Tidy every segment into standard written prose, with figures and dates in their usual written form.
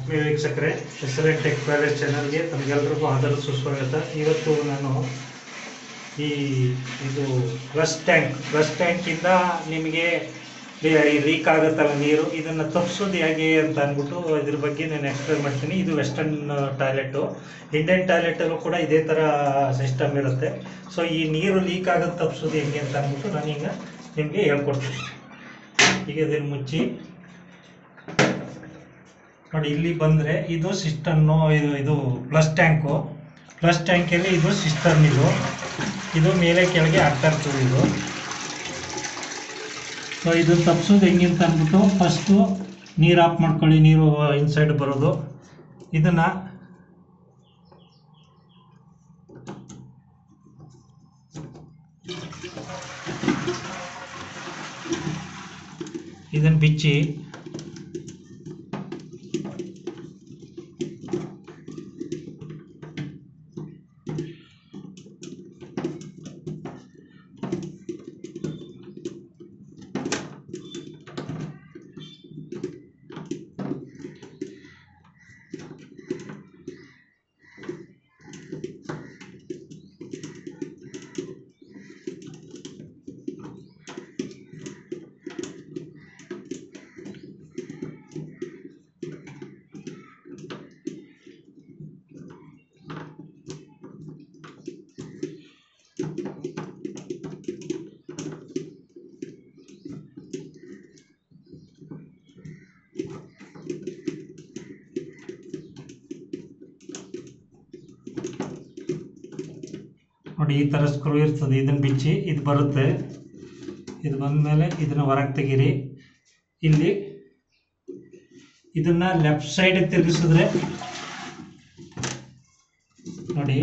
ಆತ್ಮೀಯ ವೀಕ್ಷಕರೇ, excellent tech palace ಚಾನಲ್ಗೆ ತಮಗೆಲ್ಲರಿಗೂ ಆದರ ಸುಸ್ವಾಗತ. ಇವತ್ತು ನಾನು ಇದು ಫ್ಲಶ್ ಟ್ಯಾಂಕಿಂದ ನಿಮಗೆ ಲೀಕ್ ಆಗುತ್ತಲ್ಲ ನೀರು, ಇದನ್ನು ತಪ್ಪಿಸೋದು ಹೇಗೆ ಅಂತ ಅಂದ್ಬಿಟ್ಟು ಇದ್ರ ಬಗ್ಗೆ ನಾನು ಎಕ್ಸ್ಪ್ಲೇನ್ ಮಾಡ್ತೀನಿ. ಇದು ವೆಸ್ಟರ್ನ್ ಟಾಯ್ಲೆಟು. ಇಂಡಿಯನ್ ಟಾಯ್ಲೆಟಲ್ಲೂ ಕೂಡ ಇದೇ ಥರ ಸಿಸ್ಟಮ್ ಇರುತ್ತೆ. ಸೊ ಈ ನೀರು ಲೀಕ್ ಆಗೋದು ತಪ್ಪಿಸೋದು ಹೆಂಗೆ ಅಂತ ಅಂದ್ಬಿಟ್ಟು ನಾನೀಗ ನಿಮಗೆ ಹೇಳ್ಕೊಡ್ತೀನಿ. ಈಗ ಇದನ್ನು ಮುಚ್ಚಿ ನೋಡಿ, ಇಲ್ಲಿ ಬಂದರೆ ಇದು ಸಿಸ್ಟನ್ನು, ಇದು ಪ್ಲಸ್ ಟ್ಯಾಂಕಲ್ಲಿ ಇದು ಸಿಸ್ಟರ್ನ್, ಇದು ಮೇಲೆ ಕೆಳಗೆ ಆಗ್ತಾ ಇರ್ತದೆ ಇದು. ಸೊ ಇದು ತಪ್ಪಿಸೋದು ಹೆಂಗೆ ಅಂತ ಅಂದ್ಬಿಟ್ಟು ಫಸ್ಟು ನೀರು ಆಫ್ ಮಾಡ್ಕೊಳ್ಳಿ. ನೀರು ಇನ್ಸೈಡ್ ಬರೋದು, ಇದನ್ನು ಬಿಚ್ಚಿ ನೋಡಿ, ಈ ಥರ ಸ್ಕ್ರೂ ಇರ್ತದೆ. ಇದನ್ನು ಬಿಚ್ಚಿ ಇದು ಬರುತ್ತೆ. ಇದು ಬಂದಮೇಲೆ ಇದನ್ನು ಹೊರಗೆ ತೆಗೀರಿ. ಇಲ್ಲಿ ಇದನ್ನು ಲೆಫ್ಟ್ ಸೈಡಿಗೆ ತಿರುಗಿಸಿದ್ರೆ ನೋಡಿ,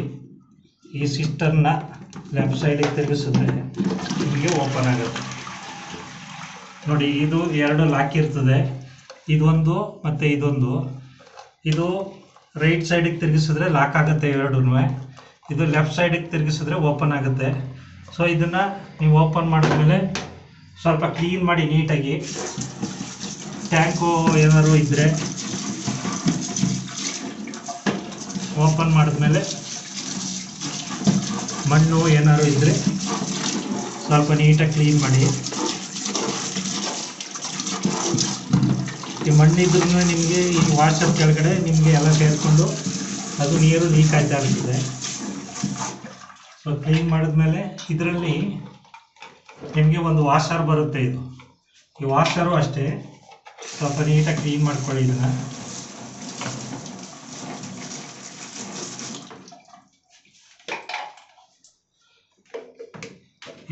ಈ ಸಿಸ್ಟರ್ನ ಲೆಫ್ಟ್ ಸೈಡಿಗೆ ತಿರುಗಿಸಿದ್ರೆ ನಿಮಗೆ ಓಪನ್ ಆಗುತ್ತೆ. ನೋಡಿ, ಇದು ಎರಡು ಲಾಕ್ ಇರ್ತದೆ, ಇದೊಂದು ಮತ್ತು ಇದೊಂದು. ಇದು ರೈಟ್ ಸೈಡಿಗೆ ತಿರುಗಿಸಿದ್ರೆ ಲಾಕ್ ಆಗುತ್ತೆ ಎರಡೂ. ಇದು ಲೆಫ್ಟ್ ಸೈಡಿಗೆ ತಿರುಗಿಸಿದ್ರೆ ಓಪನ್ ಆಗುತ್ತೆ. ಸೊ ಇದನ್ನು ನೀವು ಓಪನ್ ಮಾಡಿದ್ಮೇಲೆ ಸ್ವಲ್ಪ ಕ್ಲೀನ್ ಮಾಡಿ ನೀಟಾಗಿ. ಟ್ಯಾಂಕು ಏನಾದ್ರು ಇದ್ದರೆ ಓಪನ್ ಮಾಡಿದ್ಮೇಲೆ ಮಣ್ಣು ಏನಾದ್ರು ಇದ್ದರೆ ಸ್ವಲ್ಪ ನೀಟಾಗಿ ಕ್ಲೀನ್ ಮಾಡಿ. ಈ ಮಣ್ಣಿದ್ರೂ ನಿಮಗೆ ಈ ವಾಷರ್ ಕೆಳಗಡೆ ನಿಮಗೆ ಎಲ್ಲ ಸೇರಿಕೊಂಡು ಅದು ನೀರು ಲೀಕ್ ಆಗ್ತಾ ಇರ್ತದೆ. ಸೊ ಕ್ಲೀನ್ ಮಾಡಿದ್ಮೇಲೆ ಇದರಲ್ಲಿ ನಿಮಗೆ ಒಂದು ವಾಷರ್ ಬರುತ್ತೆ. ಈ ವಾಷರು ಅಷ್ಟೇ, ಸ್ವಲ್ಪ ನೀಟಾಗಿ ಕ್ಲೀನ್ ಮಾಡ್ಕೊಳ್ಳಿ. ಇದನ್ನು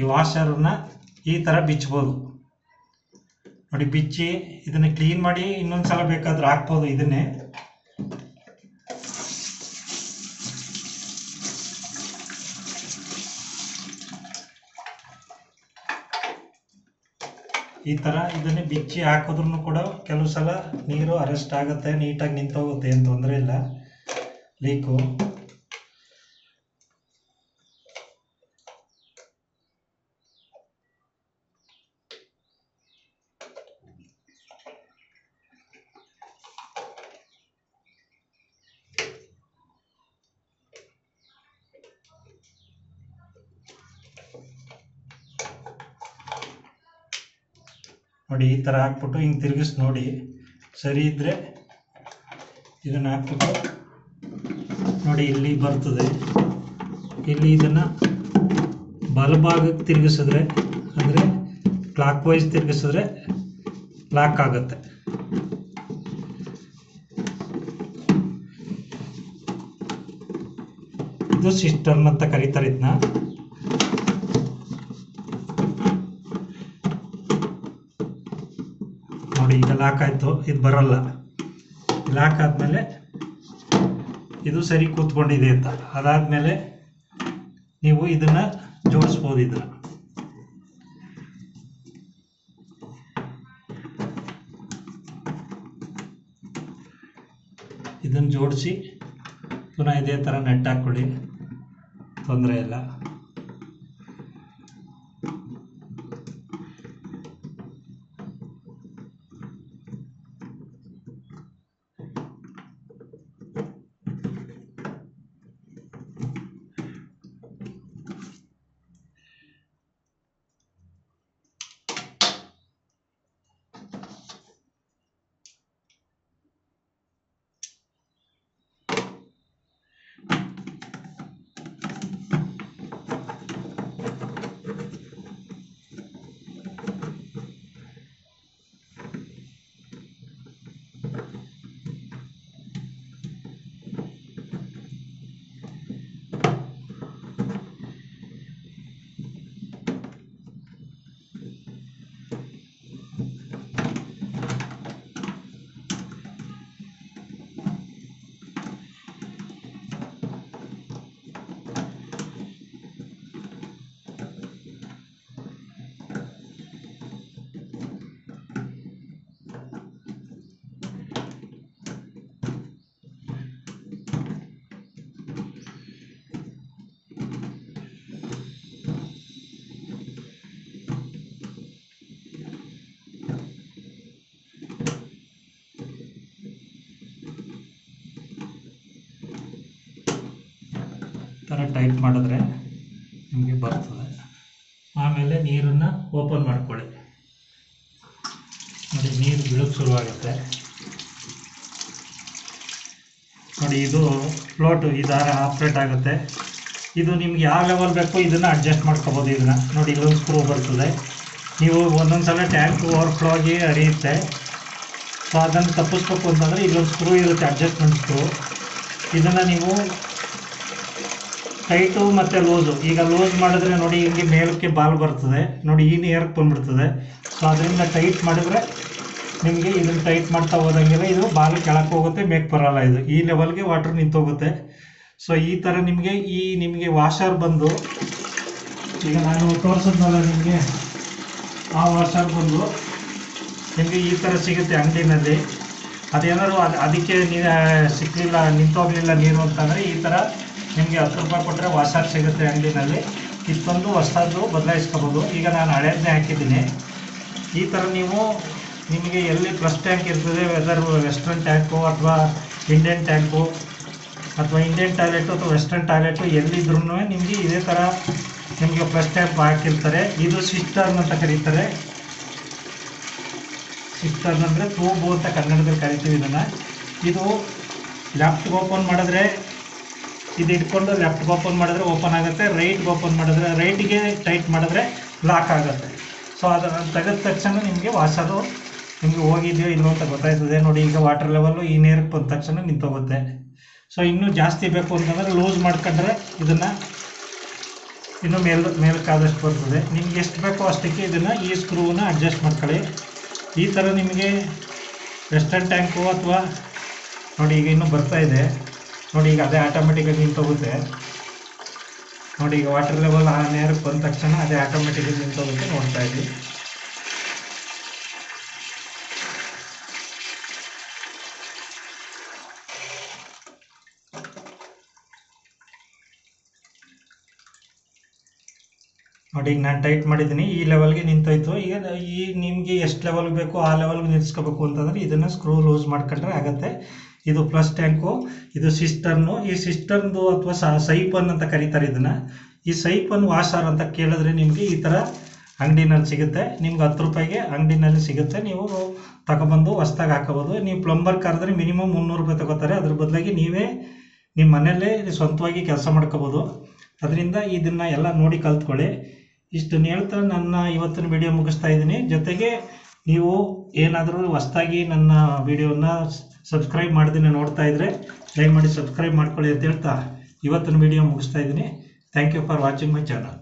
ಈ ವಾಷರನ್ನ ಈ ಥರ ಬಿಚ್ಬೋದು. ನೋಡಿ, ಬಿಚ್ಚಿ ಇದನ್ನು ಕ್ಲೀನ್ ಮಾಡಿ ಇನ್ನೊಂದು ಸಲ ಬೇಕಾದ್ರೆ ಹಾಕ್ಬೋದು. ಇದನ್ನೇ ಈ ಥರ ಇದನ್ನೇ ಬಿಚ್ಚಿ ಹಾಕಿದ್ರೂ ಕೂಡ ಕೆಲವು ಸಲ ನೀರು ಅರೆಸ್ಟ್ ಆಗುತ್ತೆ, ನೀಟಾಗಿ ನಿಂತೋಗುತ್ತೆ, ಏನು ತೊಂದರೆ ಇಲ್ಲ ಲೀಕು. ನೋಡಿ, ಈ ಥರ ಹಾಕ್ಬಿಟ್ಟು ಹಿಂಗೆ ತಿರುಗಿಸಿ ನೋಡಿ. ಸರಿ ಇದ್ದರೆ ಇದನ್ನು ಹಾಕ್ಬಿಟ್ಟು ನೋಡಿ, ಇಲ್ಲಿ ಬರ್ತದೆ. ಇಲ್ಲಿ ಇದನ್ನು ಬಲಭಾಗಕ್ಕೆ ತಿರುಗಿಸಿದ್ರೆ, ಅಂದರೆ ಕ್ಲಾಕ್ ವೈಸ್ ತಿರುಗಿಸಿದ್ರೆ ಲಾಕ್ ಆಗುತ್ತೆ. ಇದು ಸಿಸ್ಟರ್ನ್ ಅಂತ ಕರೀತಾರೆ ಇದನ್ನ. ನೋಡಿ, ಈಗ ಲಾಕ್ ಆಯಿತು. ಇದು ಬರಲ್ಲ. ಲಾಕ್ ಆದಮೇಲೆ ಇದು ಸರಿ ಕೂತ್ಕೊಂಡಿದೆ ಅಂತ. ಅದಾದಮೇಲೆ ನೀವು ಇದನ್ನು ಜೋಡಿಸ್ಬೋದು. ಇದನ್ನು ಜೋಡಿಸಿ ಪುನಃ ಇದೇ ಥರ ನೆಟ್ ಹಾಕ್ಕೊಳ್ಳಿ, ತೊಂದರೆ ಇಲ್ಲ. ಥರ ಟೈಟ್ ಮಾಡಿದ್ರೆ ನಿಮಗೆ ಬರ್ತದೆ. ಆಮೇಲೆ ನೀರನ್ನು ಓಪನ್ ಮಾಡ್ಕೊಳ್ಳಿ. ನೋಡಿ ನೀರು ಬೀಳೋಕ್ಕೆ ಶುರುವಾಗುತ್ತೆ. ನೋಡಿ ಇದು ಫ್ಲೋಟು, ಈ ದಾರ ಆಪ್ರೇಟ್ ಆಗುತ್ತೆ. ಇದು ನಿಮ್ಗೆ ಯಾವ ಲೆವೆಲ್ ಬೇಕು ಇದನ್ನು ಅಡ್ಜಸ್ಟ್ ಮಾಡ್ಕೋಬೋದು. ಇದನ್ನು ನೋಡಿ ಇಲ್ಲೊಂದು ಸ್ಕ್ರೂ ಬರ್ತದೆ. ನೀವು ಒಂದೊಂದು ಸಲ ಟ್ಯಾಂಕ್ ಓವರ್ಫ್ಲೋ ಆಗಿ ಹರಿಯುತ್ತೆ. ಸೊ ಅದನ್ನು ತಪ್ಪಿಸ್ಬೇಕು ಅಂತಂದರೆ ಇಲ್ಲೊಂದು ಸ್ಕ್ರೂ ಇರುತ್ತೆ, ಅಡ್ಜಸ್ಟ್ಮೆಂಟ್ ಸ್ಕ್ರೂ. ಇದನ್ನು ನೀವು ಟೈಟು ಮತ್ತು ಲೂಸು, ಈಗ ಲೂಸ್ ಮಾಡಿದ್ರೆ ನೋಡಿ ಹಿಂಗೆ ಮೇಲಕ್ಕೆ ಬಾಲ್ ಬರ್ತದೆ, ನೋಡಿ ಈ ನೇರಕ್ಕೆ ಬಂದುಬಿಡ್ತದೆ. ಸೊ ಅದರಿಂದ ಟೈಟ್ ಮಾಡಿದ್ರೆ ನಿಮಗೆ ಇದನ್ನು ಟೈಟ್ ಮಾಡ್ತಾ ಹೋದಂಗೆಲ್ಲ ಇದು ಬಾಲ್ ಕೆಳಕ್ಕೆ ಹೋಗುತ್ತೆ, ಮೇಕ್ ಬರೋಲ್ಲ. ಇದು ಈ ಲೆವೆಲ್ಗೆ ವಾಟರ್ ನಿಂತೋಗುತ್ತೆ. ಸೊ ಈ ಥರ ನಿಮಗೆ ವಾಷರ್ ಬಂದು, ಈಗ ನಾನು ತೋರಿಸಿದ್ನಲ್ಲ ನಿಮಗೆ, ಆ ವಾಷರ್ ಬಂದು ನಿಮಗೆ ಈ ಥರ ಸಿಗುತ್ತೆ ಅಂಗಡಿನಲ್ಲಿ. ಅದೇನಾದ್ರು ಅದಕ್ಕೆ ಸಿಕ್ಕಲಿಲ್ಲ, ನಿಂತೋಗಲಿಲ್ಲ ನೀರು ಅಂತಂದರೆ ಈ ಥರ ನಿಮಗೆ 10 ರೂಪಾಯಿ ಕೊಟ್ಟರೆ ವಾಷರ್ ಸಿಗುತ್ತೆ ಅಂಗಡಿನಲ್ಲಿ. ಇಷ್ಟೊಂದು ಹೊಸದು ಬದಲಾಯಿಸ್ಕೋಬೋದು. ಈಗ ನಾನು ಹಳೇದನ್ನೇ ಹಾಕಿದ್ದೀನಿ. ಈ ಥರ ನಿಮಗೆ ಎಲ್ಲಿ ಪ್ಲಸ್ ಟ್ಯಾಂಕ್ ಇರ್ತದೆ, ವೆದರ್ ವೆಸ್ಟರ್ನ್ ಟ್ಯಾಂಕು ಅಥವಾ ಇಂಡಿಯನ್ ಟ್ಯಾಂಕು ಅಥವಾ ಇಂಡಿಯನ್ ಟಾಯ್ಲೆಟು ಅಥವಾ ವೆಸ್ಟರ್ನ್ ಟಾಯ್ಲೆಟು ಎಲ್ಲಿದ್ರೂ ನಿಮಗೆ ಇದೇ ಥರ ನಿಮಗೆ ಪ್ಲಸ್ ಟ್ಯಾಂಕ್ ಹಾಕಿರ್ತಾರೆ. ಇದು ಸಿಸ್ಟರ್ನ್ ಅಂತ ಕರೀತಾರೆ. ಸಿಸ್ಟರ್ನ್ ಅಂದರೆ ಟ್ಯೂಬು ಅಂತ ಕನ್ನಡದಲ್ಲಿ ಕರಿತೀವಿ ಇದನ್ನು. ಇದು ಲೆಫ್ಟ್ಗೆ ಓಪನ್ ಮಾಡಿದ್ರೆ, ಇದು ಇಟ್ಕೊಂಡು ಲೆಫ್ಟ್ಗೆ ಓಪನ್ ಮಾಡಿದ್ರೆ ಓಪನ್ ಆಗುತ್ತೆ, ರೈಟ್ಗೆ ಓಪನ್ ಮಾಡಿದ್ರೆ, ರೈಟಿಗೆ ಟೈಟ್ ಮಾಡಿದ್ರೆ ಲಾಕ್ ಆಗುತ್ತೆ. ಸೊ ಅದನ್ನು ತೆಗೆದ ತಕ್ಷಣ ನಿಮಗೆ ವಾಷರು ನಿಮಗೆ ಹೋಗಿದೆಯೋ ಇಲ್ಲೋ ಅಂತ ಗೊತ್ತಾಯ್ತದೆ. ನೋಡಿ ಈಗ ವಾಟರ್ ಲೆವೆಲ್ಲು ಈ ನೇರಕ್ಕೆ ಬಂದ ತಕ್ಷಣ ನಿಂತೋಗುತ್ತೆ. ಸೊ ಇನ್ನೂ ಜಾಸ್ತಿ ಬೇಕು ಅಂತಂದರೆ ಲೂಸ್ ಮಾಡ್ಕೊಂಡ್ರೆ ಇದನ್ನು ಇನ್ನೂ ಮೇಲಕ್ಕಾದಷ್ಟು ಬರ್ತದೆ. ನಿಮ್ಗೆ ಎಷ್ಟು ಬೇಕೋ ಅಷ್ಟಕ್ಕೆ ಇದನ್ನು ಈ ಸ್ಕ್ರೂವನ್ನ ಅಡ್ಜಸ್ಟ್ ಮಾಡ್ಕೊಳ್ಳಿ. ಈ ಥರ ನಿಮಗೆ ವೆಸ್ಟರ್ನ್ ಟ್ಯಾಂಕು ಅಥವಾ ನೋಡಿ ಈಗ ಇನ್ನೂ ಬರ್ತಾ ಇದೆ. ನೋಡಿ ಈಗ ಅದೇ ಆಟೋಮೆಟಿಕಾಗಿ ನಿಂತೋಗುತ್ತೆ. ನೋಡಿ ಈಗ ವಾಟರ್ ಲೆವೆಲ್ ಆ ನೇರಕ್ಕೆ ಬಂದ ತಕ್ಷಣ ಅದೇ ಆಟೋಮೆಟಿಕಾಗಿ ನಿಂತೋಗುತ್ತೆ, ನೋಡ್ತಾ ಇದ್ದೀವಿ. ನೋಡಿ ಈಗ ನಾನು ಟೈಟ್ ಮಾಡಿದ್ದೀನಿ, ಈ ಲೆವೆಲ್ಗೆ ನಿಂತೋಯ್ತು. ಈಗ ನಿಮಗೆ ಎಷ್ಟು ಲೆವೆಲ್ ಬೇಕೋ ಆ ಲೆವೆಲ್ಗೆ ನಿಲ್ಲಿಸ್ಕೋಬೇಕು ಅಂತಂದರೆ ಇದನ್ನು ಸ್ಕ್ರೂ ಲೂಸ್ ಮಾಡ್ಕೊಂಡ್ರೆ ಆಗುತ್ತೆ. ಇದು ಪ್ಲಸ್ ಟ್ಯಾಂಕು, ಇದು ಸಿಸ್ಟರ್ನು. ಈ ಸಿಸ್ಟರ್ನ್ದು ಅಥವಾ ಸೈಪನ್ ಅಂತ ಕರೀತಾರೆ ಇದನ್ನು. ಈ ಸೈಪನ್ ವಾಷರ್ ಅಂತ ಕೇಳಿದ್ರೆ ನಿಮಗೆ ಈ ಥರ ಅಂಗಡಿನಲ್ಲಿ ಸಿಗುತ್ತೆ. ನಿಮ್ಗೆ 10 ರೂಪಾಯಿಗೆ ಅಂಗಡಿನಲ್ಲಿ ಸಿಗುತ್ತೆ. ನೀವು ತಗೊಬಂದು ಹೊಸ್ದಾಗಿ ಹಾಕೋಬೋದು. ನೀವು ಪ್ಲಂಬರ್ ಕರೆದ್ರೆ ಮಿನಿಮಮ್ 300 ರೂಪಾಯಿ ತಗೋತಾರೆ. ಅದ್ರ ಬದಲಾಗಿ ನೀವೇ ನಿಮ್ಮ ಮನೆಯಲ್ಲೇ ಸ್ವಂತವಾಗಿ ಕೆಲಸ ಮಾಡ್ಕೋಬೋದು. ಅದರಿಂದ ಇದನ್ನು ಎಲ್ಲ ನೋಡಿ ಕಲ್ತ್ಕೊಳ್ಳಿ. ಇಷ್ಟನ್ನು ಹೇಳ್ತಾ ನನ್ನ ಇವತ್ತಿನ ವಿಡಿಯೋ ಮುಗಿಸ್ತಾ ಇದ್ದೀನಿ. ಜೊತೆಗೆ ನೀವು ಏನಾದರೂ ಹೊಸ್ದಾಗಿ ನನ್ನ ವಿಡಿಯೋನ ಸಬ್ಸ್ಕ್ರೈಬ್ ಮಾಡ್ದೇ ನೋಡ್ತಾ ಇದ್ದರೆ ದಯಮಾಡಿ ಸಬ್ಸ್ಕ್ರೈಬ್ ಮಾಡ್ಕೊಳ್ಳಿ ಅಂತ ಹೇಳ್ತಾ ಇವತ್ತಿನ ವಿಡಿಯೋ ಮುಗಿಸ್ತಾ ಇದ್ದೀನಿ. Thank you for watching my channel.